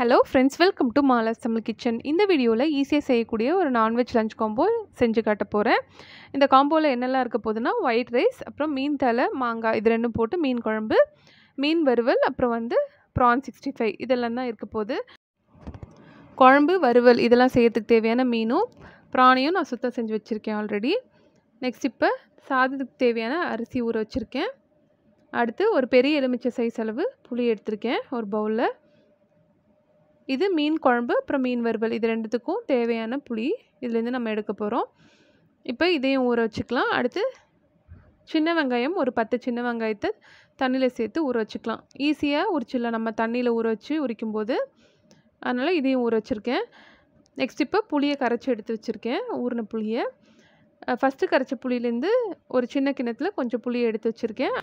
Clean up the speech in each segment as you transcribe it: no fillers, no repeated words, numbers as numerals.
Hello friends, welcome to Mala's Tamil kitchen. இந்த வீடியோவில் ஈஸியாக செய்யக்கூடிய ஒரு நான்வெஜ் லஞ்ச் காம்போ செஞ்சு காட்ட போகிறேன். இந்த காம்போவில் என்னெல்லாம் இருக்க போகுதுன்னா, ஒயிட் ரைஸ், அப்புறம் மீன் தலை, மாங்காய் இது ரெண்டும் போட்டு மீன் குழம்பு, மீன் வறுவல், அப்புறம் ப்ரான் 65 இதெல்லாம் தான் இருக்க போகுது. குழம்பு, வறுவல் இதெல்லாம் செய்யறதுக்கு தேவையான மீனும் ப்ரானையும் நான் சுத்தம் செஞ்சு வச்சுருக்கேன் ஆல்ரெடி. நெக்ஸ்ட் இப்போ சாதத்துக்கு தேவையான அரிசி ஊற வச்சுருக்கேன். அடுத்து ஒரு பெரிய எலுமிச்சை சைஸ் அளவு புளி எடுத்திருக்கேன் ஒரு பவுலில். இது மீன் குழம்பு, அப்புறம் மீன் வறுவல் இது ரெண்டுத்துக்கும் தேவையான புளி இதுலேருந்து நம்ம எடுக்க போகிறோம். இப்போ இதையும் ஊற வச்சுக்கலாம். அடுத்து சின்ன வெங்காயம், ஒரு 10 சின்ன வெங்காயத்தை தண்ணியில் சேர்த்து ஊற வச்சுக்கலாம். ஈஸியாக உரிச்சிடலாம் நம்ம தண்ணியில் ஊற வச்சு உரிக்கும்போது. அதனால் இதையும் ஊற வச்சுருக்கேன். நெக்ஸ்ட் இப்போ புளியை கரைச்சி எடுத்து வச்சுருக்கேன். ஊறின புளியை ஃபஸ்ட்டு கரைச்ச புளியிலேருந்து ஒரு சின்ன கிண்ணத்தில் கொஞ்சம் புளியை எடுத்து வச்சுருக்கேன்.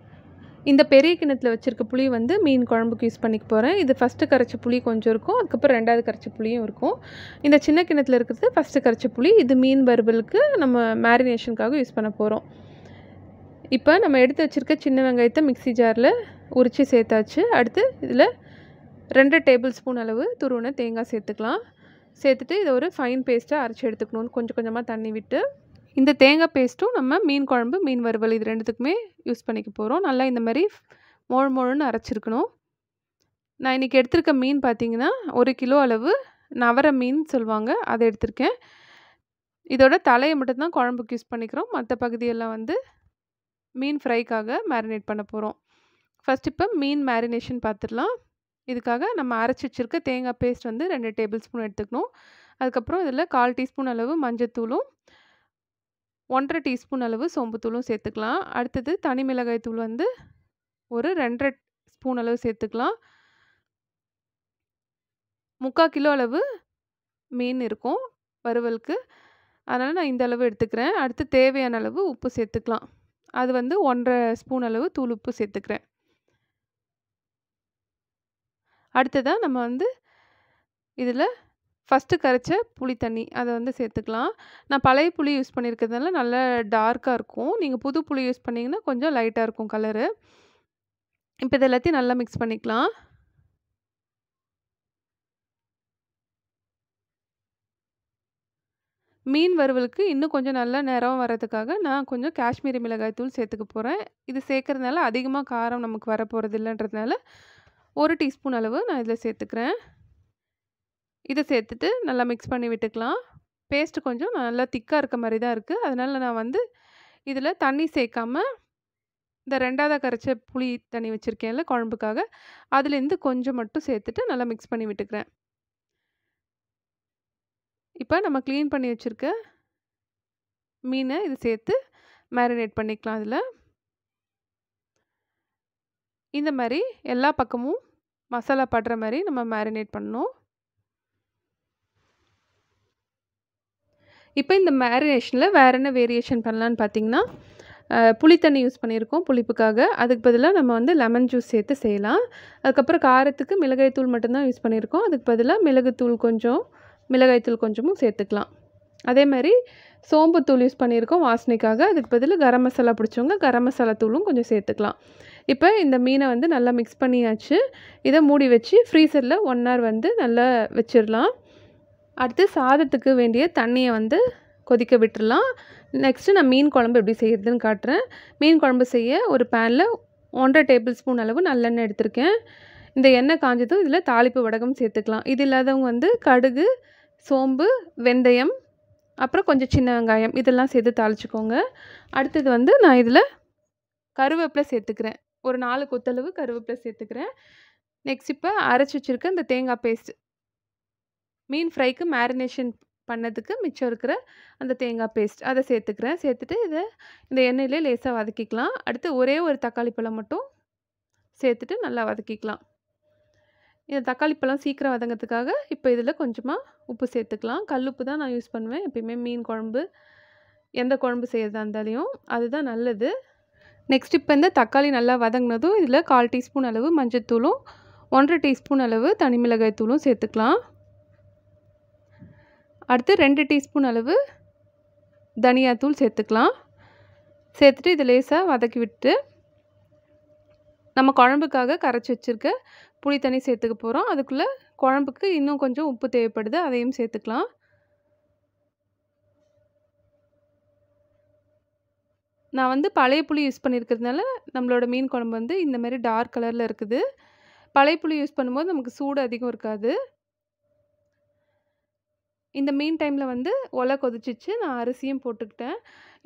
இந்த பெரிய கிண்ணத்தில் வச்சுருக்க புளி மீன் குழம்புக்கு யூஸ் பண்ணிக்க போகிறேன். இது ஃபஸ்ட்டு கரைச்ச புளி கொஞ்சம் இருக்கும், அதுக்கப்புறம் ரெண்டாவது கரைச்ச புளியும் இருக்கும். இந்த சின்ன கிண்ணத்தில் இருக்கிறது ஃபஸ்ட்டு கரைச்ச புளி. இது மீன் வறுவலுக்கு நம்ம மேரினேஷனுக்காக யூஸ் பண்ண போகிறோம். இப்போ நம்ம எடுத்து வச்சுருக்க சின்ன வெங்காயத்தை மிக்ஸி ஜாரில் உரித்து சேர்த்தாச்சு. அடுத்து இதில் 2 டேபிள் ஸ்பூன் அளவு துருவின தேங்காய் சேர்த்துக்கலாம். சேர்த்துட்டு இதை ஒரு ஃபைன் பேஸ்ட்டாக அரைச்சி எடுத்துக்கணும்னு கொஞ்சம் கொஞ்சமாக தண்ணி விட்டு. இந்த தேங்காய் பேஸ்ட்டும் நம்ம மீன் குழம்பு, மீன் வறுவல் இது ரெண்டுத்துக்குமே யூஸ் பண்ணிக்க போகிறோம். நல்லா இந்த மாதிரி மொழுன்னு அரைச்சிருக்கணும். நான் இன்றைக்கி எடுத்திருக்க மீன் பார்த்திங்கன்னா 1 கிலோ அளவு நவர மீன் சொல்லுவாங்க, அதை எடுத்திருக்கேன். இதோட தலையை மட்டும்தான் குழம்புக்கு யூஸ் பண்ணிக்கிறோம். மற்ற பகுதியெல்லாம் மீன் ஃப்ரைக்காக மேரினேட் பண்ண போகிறோம். ஃபஸ்ட் இப்போ மீன் மேரினேஷன் பார்த்துடலாம். இதுக்காக நம்ம அரைச்சி வச்சுருக்க தேங்காய் பேஸ்ட் 2 டேபிள் ஸ்பூன் எடுத்துக்கணும். அதுக்கப்புறம் இதில் 1/4 டீஸ்பூன் அளவு மஞ்சத்தூளும் 1/2 டீஸ்பூன் அளவு சோம்புத்தூளும் சேர்த்துக்கலாம். அடுத்தது தனி மிளகாய் தூள் ஒரு 2.5 ஸ்பூன் அளவு சேர்த்துக்கலாம். 3/4 கிலோ அளவு மீன் இருக்கும் வறுவலுக்கு, அதனால் நான் இந்த அளவு எடுத்துக்கிறேன். அடுத்து தேவையான அளவு உப்பு சேர்த்துக்கலாம். அது 1.5 ஸ்பூன் அளவு தூள் உப்பு சேர்த்துக்கிறேன். அடுத்ததாக நம்ம இதில் ஃபஸ்ட்டு கரைச்ச புளி தண்ணி அதை சேர்த்துக்கலாம். நான் பழைய புளி யூஸ் பண்ணியிருக்கிறதுனால நல்லா டார்க்காக இருக்கும். நீங்கள் புது புளி யூஸ் பண்ணிங்கன்னா கொஞ்சம் லைட்டாக இருக்கும் கலரு. இப்போ இது எல்லாத்தையும் நல்லா மிக்ஸ் பண்ணிக்கலாம். மீன் வறுவலுக்கு இன்னும் கொஞ்சம் நல்லா நிறம் வரதுக்காக நான் கொஞ்சம் காஷ்மீரி மிளகாய் தூள் சேர்த்துக்க போகிறேன். இது சேர்க்குறதுனால அதிகமாக காரம் நமக்கு வரப்போகிறது இல்லைன்றதுனால 1 டீஸ்பூன் அளவு நான் இதில் சேர்த்துக்கிறேன். இதை சேர்த்துட்டு நல்லா மிக்ஸ் பண்ணி விட்டுக்கலாம். பேஸ்ட்டு கொஞ்சம் நல்லா திக்காக இருக்க மாதிரி தான் இருக்குது. அதனால் நான் இதில் தண்ணி சேர்க்காம இந்த 2ஆவதாக கரைச்ச புளி தண்ணி வச்சுருக்கேன்ல குழம்புக்காக, அதுலேருந்து கொஞ்சம் மட்டும் சேர்த்துட்டு நல்லா மிக்ஸ் பண்ணி விட்டுக்கிறேன். இப்போ நம்ம க்ளீன் பண்ணி வச்சுருக்க மீனை இது சேர்த்து மேரினேட் பண்ணிக்கலாம். அதில் இந்த மாதிரி எல்லா பக்கமும் மசாலா படுற மாதிரி நம்ம மேரினேட் பண்ணணும். இப்போ இந்த மேரினேஷனில் வேறு என்ன வேரியேஷன் பண்ணலான்னு பார்த்தீங்கன்னா, புளி தண்ணி யூஸ் பண்ணியிருக்கோம் புளிப்புக்காக. அதுக்கு பதிலாக நம்ம லெமன் ஜூஸ் சேர்த்து செய்யலாம். அதுக்கப்புறம் காரத்துக்கு மிளகாய்த்தூள் மட்டும்தான் யூஸ் பண்ணியிருக்கோம். அதுக்கு பதிலாக மிளகுத்தூள் கொஞ்சம், மிளகாய்த்தூள் கொஞ்சமும் சேர்த்துக்கலாம். அதே மாதிரி சோம்புத்தூள் யூஸ் பண்ணியிருக்கோம் வாசனைக்காக. அதுக்கு பதில் கரம் மசாலா பிடிச்சவங்க கரம் மசாலா தூளும் கொஞ்சம் சேர்த்துக்கலாம். இப்போ இந்த மீனை நல்லா மிக்ஸ் பண்ணியாச்சு. இதை மூடி வச்சு ஃப்ரீசரில் 1 hour நல்லா வச்சிடலாம். அடுத்து சாதத்துக்கு வேண்டிய தண்ணியை கொதிக்க விட்டுடலாம். நெக்ஸ்ட்டு நான் மீன் குழம்பு எப்படி செய்கிறதுன்னு காட்டுறேன். மீன் குழம்பு செய்ய ஒரு பேனில் 1.5 டேபிள் ஸ்பூன் அளவு நல்லெண்ணெய் எடுத்திருக்கேன். இந்த எண்ணெய் காஞ்சதும் இதில் தாளிப்பு வடகம் சேர்த்துக்கலாம். இது இல்லாதவங்க கடுகு, சோம்பு, வெந்தயம், அப்புறம் கொஞ்சம் சின்ன வெங்காயம் இதெல்லாம் சேர்த்து தாளிச்சுக்கோங்க. அடுத்தது நான் இதில் கருவேப்பிலை சேர்த்துக்கிறேன். ஒரு 4 கொத்தளவு கருவேப்பிலை சேர்த்துக்கிறேன். நெக்ஸ்ட் இப்போ அரைச்சி வச்சுருக்க இந்த தேங்காய் பேஸ்ட், மீன் ஃப்ரைக்கு மேரினேஷன் பண்ணதுக்கு மிச்சம் இருக்கிற அந்த தேங்காய் பேஸ்ட் அதை சேர்த்துக்கிறேன். சேர்த்துட்டு இந்த எண்ணெயிலே லேசாக வதக்கிக்கலாம். அடுத்து ஒரே ஒரு தக்காளி பழம் மட்டும் சேர்த்துட்டு நல்லா வதக்கிக்கலாம். இந்த தக்காளி பழம் சீக்கிரம் வதங்கிறதுக்காக இப்போ இதில் கொஞ்சமாக உப்பு சேர்த்துக்கலாம். கல்லுப்பு தான் நான் யூஸ் பண்ணுவேன் எப்பயுமே மீன் குழம்பு, எந்த குழம்பு செய்கிறதா இருந்தாலையும் அதுதான் நல்லது. நெக்ஸ்ட் இப்போ இந்த தக்காளி நல்லா வதங்கினதும் இதில் 1/4 டீஸ்பூன் அளவு மஞ்சத்தூளும் 1.5 டீஸ்பூன் அளவு தனி மிளகாய் தூளும் சேர்த்துக்கலாம். அடுத்து 2 டீஸ்பூன் அளவு தனியாத்தூள் சேர்த்துக்கலாம். சேர்த்துட்டு இதை லேசாக வதக்கி விட்டு நம்ம குழம்புக்காக கரைச்சி வச்சுருக்க புளி தண்ணி சேர்த்துக்க போகிறோம். அதுக்குள்ளே குழம்புக்கு இன்னும் கொஞ்சம் உப்பு தேவைப்படுது, அதையும் சேர்த்துக்கலாம். நான் வந்து பழைய புளி யூஸ் பண்ணியிருக்கிறதுனால நம்மளோட மீன் குழம்பு வந்து இந்த மாதிரி டார்க் கலரில் இருக்குது. பழைய புளி யூஸ் பண்ணும்போது நமக்கு சூடு அதிகம் இருக்காது. இந்த மீன் டைமில் வந்து ஒலை கொதிச்சிச்சு, நான் அரிசியும் போட்டுக்கிட்டேன்.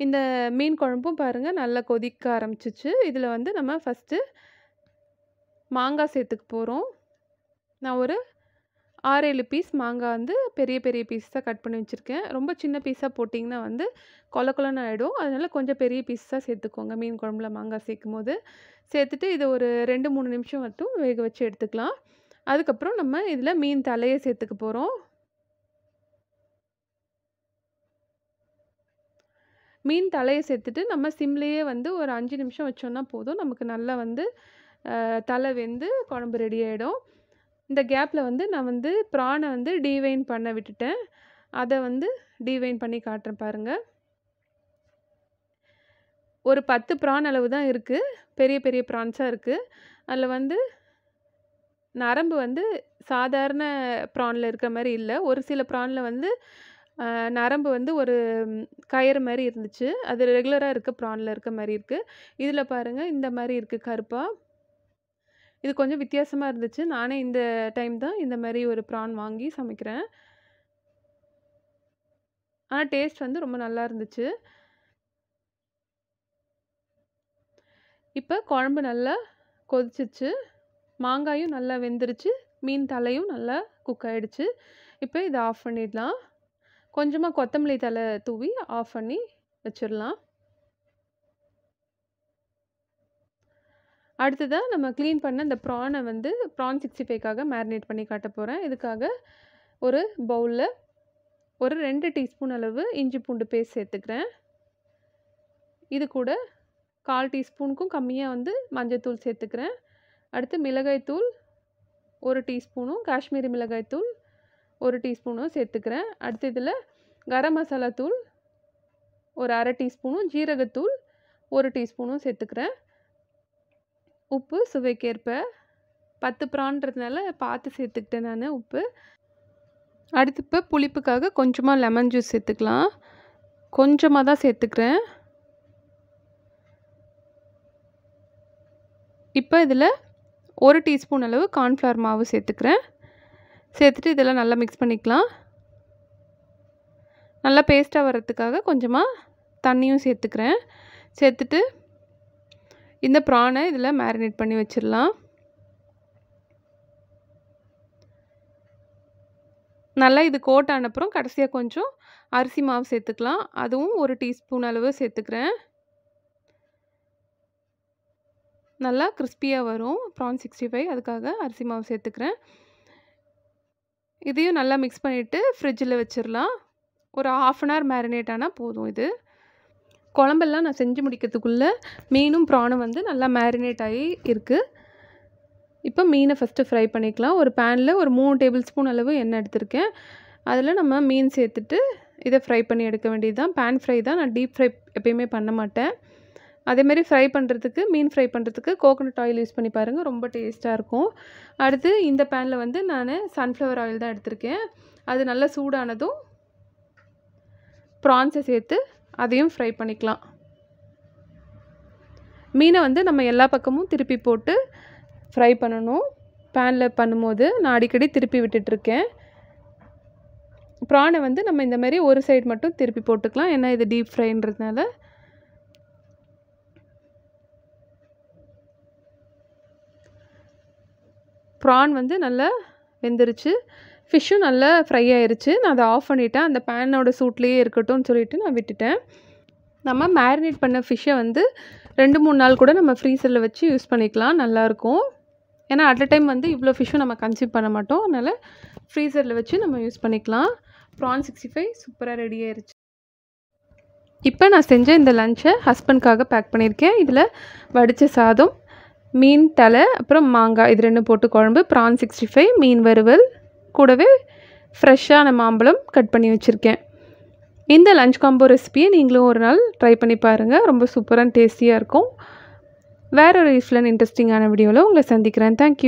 இந்த மீன் குழம்பும் பாருங்கள் நல்லா கொதிக்க ஆரம்பிச்சிச்சு. இதில் வந்து நம்ம ஃபஸ்ட்டு மாங்காய் சேர்த்துக்க போகிறோம். நான் ஒரு 6-7 பீஸ் மாங்காய் வந்து பெரிய பெரிய பீஸ் தான் கட் பண்ணி வச்சுருக்கேன். ரொம்ப சின்ன பீஸாக போட்டிங்கன்னா வந்து கொல கொலன்னு ஆகிடும். அதனால் கொஞ்சம் பெரிய பீஸாக சேர்த்துக்கோங்க மீன் குழம்புல மாங்காய் சேர்க்கும்போது. சேர்த்துட்டு இதை ஒரு 2-3 நிமிஷம் மட்டும் வேக வச்சு எடுத்துக்கலாம். அதுக்கப்புறம் நம்ம இதில் மீன் தலையை சேர்த்துக்க போகிறோம். மீன் தலையை சேர்த்துட்டு நம்ம சிம்லேயே வந்து ஒரு 5 நிமிஷம் வச்சோன்னா போதும். நமக்கு நல்லா வந்து தலை வெந்து குழம்பு ரெடி ஆகிடும். இந்த கேப்பில் வந்து நான் வந்து ப்ரானை வந்து டீவைன் பண்ண விட்டுட்டேன். அதை வந்து டீவைன் பண்ணி காட்டுறேன் பாருங்கள். ஒரு 10 ப்ரான் அளவு தான் இருக்குது. பெரிய பெரிய ப்ரான்ஸாக இருக்குது. அதில் வந்து நரம்பு வந்து சாதாரண ப்ரானில் இருக்கிற மாதிரி இல்லை. ஒரு சில ப்ரானில் வந்து நரம்பு வந்து ஒரு கயிறு மாதிரி இருந்துச்சு. அது ரெகுலராக இருக்க ப்ரானில் இருக்க மாதிரி இருக்குது. இதில் பாருங்கள் இந்த மாதிரி இருக்குது கருப்பாக. இது கொஞ்சம் வித்தியாசமாக இருந்துச்சு. நானே இந்த டைம் தான் இந்த மாதிரி ஒரு ப்ரான் வாங்கி சமைக்கிறேன். ஆனால் டேஸ்ட் வந்து ரொம்ப நல்லா இருந்துச்சு. இப்போ குழம்பு நல்லா கொதிச்சிச்சு. மாங்காயும் நல்லா வெந்துருச்சு. மீன் தலையும் நல்லா குக் ஆகிடுச்சு. இப்போ இதை ஆஃப் பண்ணிடலாம். கொஞ்சமாக கொத்தமல்லி தழை தூவி ஆஃப் பண்ணி வச்சிடலாம். அடுத்ததாக நம்ம க்ளீன் பண்ண இந்த ப்ரானை வந்து ப்ரான் 65க்காக மேரினேட் பண்ணி காட்ட போகிறேன். இதுக்காக ஒரு பவுலில் ஒரு 2 டீஸ்பூன் அளவு இஞ்சி பூண்டு பேஸ்ட் சேர்த்துக்கிறேன். இது கூட 1/4 டீஸ்பூனுக்கும் கம்மியாக வந்து மஞ்சள்தூள் சேர்த்துக்கிறேன். அடுத்து மிளகாய்த்தூள் 1 டீஸ்பூனும், காஷ்மீரி மிளகாய்த்தூள் 1 டீஸ்பூனும் சேர்த்துக்கிறேன். அடுத்து இதில் கரம் மசாலா தூள் ஒரு 1/2 டீஸ்பூனும், ஜீரகத்தூள் 1 டீஸ்பூனும் சேர்த்துக்கிறேன். உப்பு சுவைக்கேற்ப. 10 ப்ரான்றதுனால பார்த்து சேர்த்துக்கிட்டேன் நான் உப்பு. அடுத்து இப்போ புளிப்புக்காக கொஞ்சமாக லெமன் ஜூஸ் சேர்த்துக்கலாம். கொஞ்சமாக தான் சேர்த்துக்கிறேன். இப்போ இதில் 1 டீஸ்பூன் அளவு கார்ன்ஃப்ளவர் மாவு சேர்த்துக்கிறேன். சேர்த்துட்டு இதெல்லாம் நல்லா மிக்ஸ் பண்ணிக்கலாம். நல்லா பேஸ்ட்டாக வர்றதுக்காக கொஞ்சமாக தண்ணியும் சேர்த்துக்கிறேன். சேர்த்துட்டு இந்த ப்ரானை இதில் மேரினேட் பண்ணி வச்சிடலாம். நல்லா இது கோட் ஆன அப்புறம் கடைசியாக கொஞ்சம் அரிசி மாவு சேர்த்துக்கலாம். அதுவும் 1 டீஸ்பூன் அளவு சேர்த்துக்கிறேன். நல்லா கிறிஸ்பியாக வரும் ப்ரான் 65, அதுக்காக அரிசி மாவு சேர்த்துக்கிறேன். இதையும் நல்லா மிக்ஸ் பண்ணிவிட்டு ஃப்ரிட்ஜில் வச்சிடலாம். ஒரு 1/2 அன் ஹவர் மேரினேட் ஆனால் போதும். இது குழம்பெல்லாம் நான் செஞ்சு முடிக்கிறதுக்குள்ளே மீனும் ப்ரானும் வந்து நல்லா மேரினேட் ஆகி இருக்குது. இப்போ மீனை ஃபஸ்ட்டு ஃப்ரை பண்ணிக்கலாம். ஒரு பேனில் ஒரு 3 டேபிள் ஸ்பூன் அளவு எண்ணெய் எடுத்திருக்கேன். அதில் நம்ம மீன் சேர்த்துட்டு இதை ஃப்ரை பண்ணி எடுக்க வேண்டியது தான். பேன் ஃப்ரை தான், நான் டீப் ஃப்ரை எப்பயுமே பண்ண மாட்டேன். அதேமாரி ஃப்ரை பண்ணுறதுக்கு, மீன் ஃப்ரை பண்ணுறதுக்கு கோகோனட் ஆயில் யூஸ் பண்ணி பாருங்கள், ரொம்ப டேஸ்ட்டாக இருக்கும். அடுத்து இந்த பேனில் வந்து நான் சன்ஃப்ளவர் ஆயில் தான் எடுத்திருக்கேன். அது நல்லா சூடானதும் ப்ரான்ஸை சேர்த்து அதையும் ஃப்ரை பண்ணிக்கலாம். மீனை வந்து நம்ம எல்லா பக்கமும் திருப்பி போட்டு ஃப்ரை பண்ணணும். பேனில் பண்ணும்போது நான் அடிக்கடி திருப்பி விட்டுட்ருக்கேன். ப்ரானை வந்து நம்ம இந்த மாதிரி ஒரு சைடு மட்டும் திருப்பி போட்டுக்கலாம், ஏன்னா இது டீப் ஃப்ரைன்றதுனால. ப்ரான் வந்து நல்லா வெந்துருச்சு. ஃபிஷ்ஷும் நல்லா ஃப்ரை ஆயிடுச்சு. நான் அதை ஆஃப் பண்ணிவிட்டேன். அந்த பேனோட சூட்லேயே இருக்கட்டும்னு சொல்லிவிட்டு நான் விட்டுட்டேன். நம்ம மேரினேட் பண்ண ஃபிஷ்ஷை வந்து 2-3 நாள் கூட நம்ம ஃப்ரீசரில் வச்சு யூஸ் பண்ணிக்கலாம், நல்லாயிருக்கும். ஏன்னா அட் அ டைம் வந்து இவ்வளோ ஃபிஷ்ஷும் நம்ம கன்சியூம் பண்ண மாட்டோம். அதனால் ஃப்ரீசரில் வச்சு நம்ம யூஸ் பண்ணிக்கலாம். ப்ரான் 65 சூப்பராக ரெடி ஆயிடுச்சு. இப்போ நான் செஞ்ச இந்த லஞ்சை ஹஸ்பண்ட்காக பேக் பண்ணியிருக்கேன். இதில் வடித்த சாதம், மீன் தலை, அப்புறம் மாங்காய், இது 2 போட்டு குழம்பு, ப்ரான் 65, மீன் வறுவல், கூடவே ஃப்ரெஷ்ஷான மாம்பழம் கட் பண்ணி வச்சுருக்கேன். இந்த லஞ்ச் காம்போ ரெசிபியை நீங்களும் ஒரு நாள் ட்ரை பண்ணி பாருங்கள். ரொம்ப சூப்பராக டேஸ்டியாக இருக்கும். வேறு ஒரு யூஸ்ஃபுல் அண்ட் இன்ட்ரெஸ்டிங்கான வீடியோவில் உங்களை சந்திக்கிறேன். தேங்க்யூ.